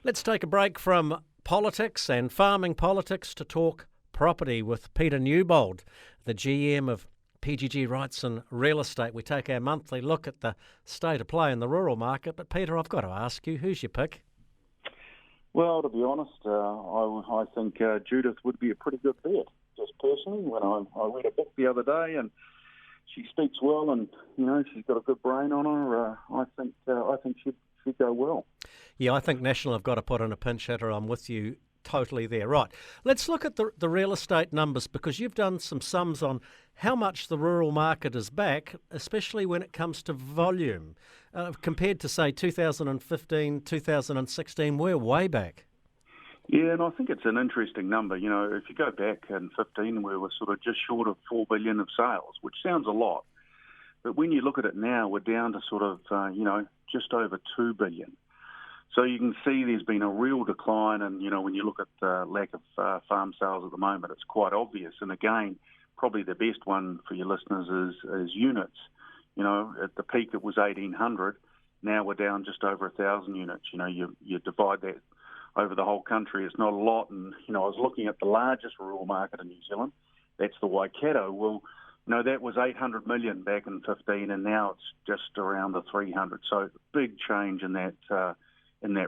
Let's take a break from politics and farming politics to talk property with Peter Newbold, the GM of PGG Wrightson Real Estate. We take our monthly look at the state of play in the rural market. But Peter, I've got to ask you, who's your pick? Well, to be honest, I think Judith would be a pretty good bet. Just personally, when I read a book the other day, and she speaks well, and she's got a good brain on her. I think she'd go well. Yeah, I think National have got to put in a pinch hitter. I'm with you totally there. Right, let's look at the real estate numbers, because you've done some sums on how much the rural market is back, especially when it comes to volume. Compared to, say, 2015, 2016, we're way back. Yeah, and I think it's an interesting number. If you go back in 15, we were sort of just short of 4 billion of sales, which sounds a lot. But when you look at it now, we're down to sort of, just over 2 billion. So you can see there's been a real decline, and, when you look at the lack of farm sales at the moment, it's quite obvious. And again, probably the best one for your listeners is units. At the peak it was 1,800. Now we're down just over 1,000 units. You divide that over the whole country, it's not a lot. And, I was looking at the largest rural market in New Zealand. That's the Waikato. Well, that was 800 million back in 15, and now it's just around the 300. So big change in that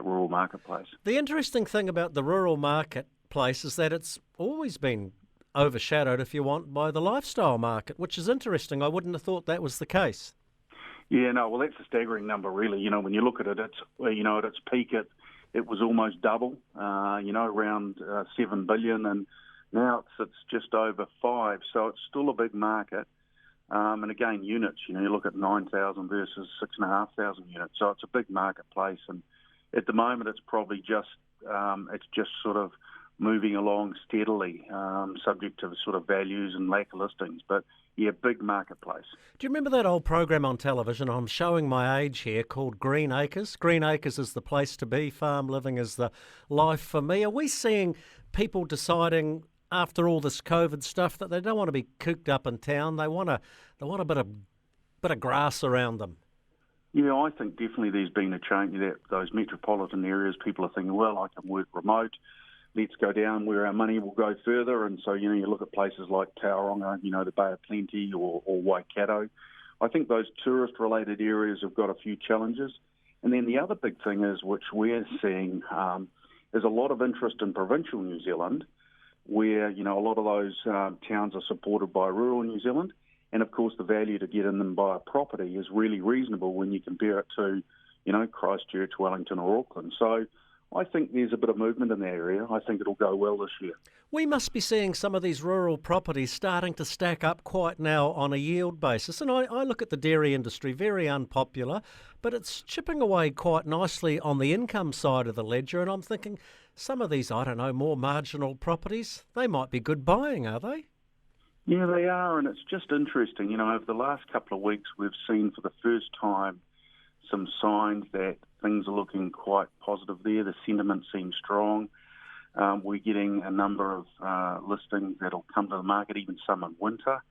rural marketplace. The interesting thing about the rural marketplace is that it's always been overshadowed, if you want, by the lifestyle market, which is interesting. I wouldn't have thought that was the case. Yeah, no, well, that's a staggering number, really. When you look at it, it's at its peak, it was almost double, around 7 billion, and now it's just over 5. So it's still a big market. And again, units, you look at 9,000 versus 6,500 units. So it's a big marketplace, and at the moment it's probably just sort of moving along steadily, subject to sort of values and lack of listings. But yeah, big marketplace. Do you remember that old program on television, I'm showing my age here, called Green Acres? Green Acres is the place to be, farm living is the life for me. Are we seeing people deciding, after all this COVID stuff, that they don't want to be cooped up in town? They want a bit of grass around them. Yeah, I think definitely there's been a change. Those metropolitan areas, people are thinking, well, I can work remote. Let's go down where our money will go further. And so, you look at places like Tauranga, the Bay of Plenty or Waikato. I think those tourist-related areas have got a few challenges. And then the other big thing is, which we're seeing, is a lot of interest in provincial New Zealand, where, a lot of those towns are supported by rural New Zealand. And, of course, the value to get in them by a property is really reasonable when you compare it to, Christchurch, Wellington or Auckland. So I think there's a bit of movement in that area. I think it'll go well this year. We must be seeing some of these rural properties starting to stack up quite now on a yield basis. And I look at the dairy industry, very unpopular, but it's chipping away quite nicely on the income side of the ledger. And I'm thinking some of these, more marginal properties, they might be good buying, are they? Yeah, they are, and it's just interesting. Over the last couple of weeks, we've seen for the first time some signs that things are looking quite positive there. The sentiment seems strong. We're getting a number of listings that'll come to the market, even some in winter.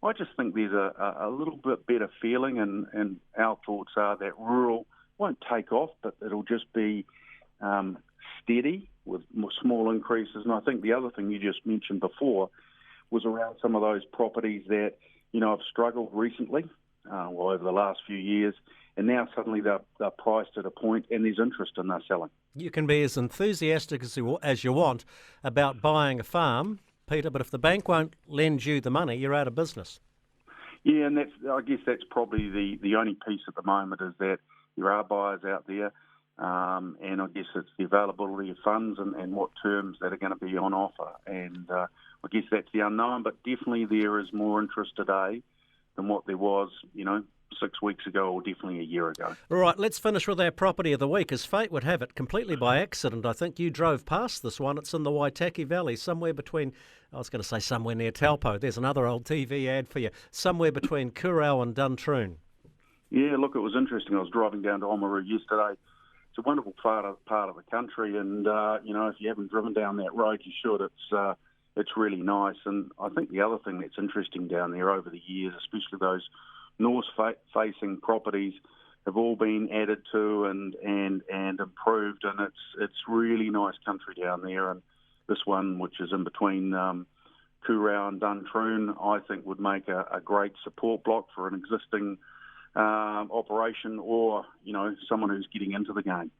I just think there's a little bit better feeling, and our thoughts are that rural won't take off, but it'll just be steady with more small increases. And I think the other thing you just mentioned before was around some of those properties that, have struggled recently, over the last few years, and now suddenly they're priced at a point and there's interest in their selling. You can be as enthusiastic as you want about buying a farm, Peter, but if the bank won't lend you the money, you're out of business. Yeah, and I guess that's probably the only piece at the moment, is that there are buyers out there, and I guess it's the availability of funds and what terms that are going to be on offer. And I guess that's the unknown, but definitely there is more interest today than what there was, 6 weeks ago or definitely a year ago. All right, let's finish with our property of the week. As fate would have it, completely by accident, I think you drove past this one. It's in the Waitaki Valley, somewhere between, I was going to say somewhere near Taupo. There's another old TV ad for you. Somewhere between Kurau and Duntroon. Yeah, look, it was interesting. I was driving down to Oamaru yesterday. It's a wonderful part of the country, and, if you haven't driven down that road, you should. It's really nice. And I think the other thing that's interesting down there over the years, especially those north-facing properties, have all been added to and improved, and it's really nice country down there. And this one, which is in between Kurau and Duntroon, I think would make a great support block for an existing operation or, someone who's getting into the game.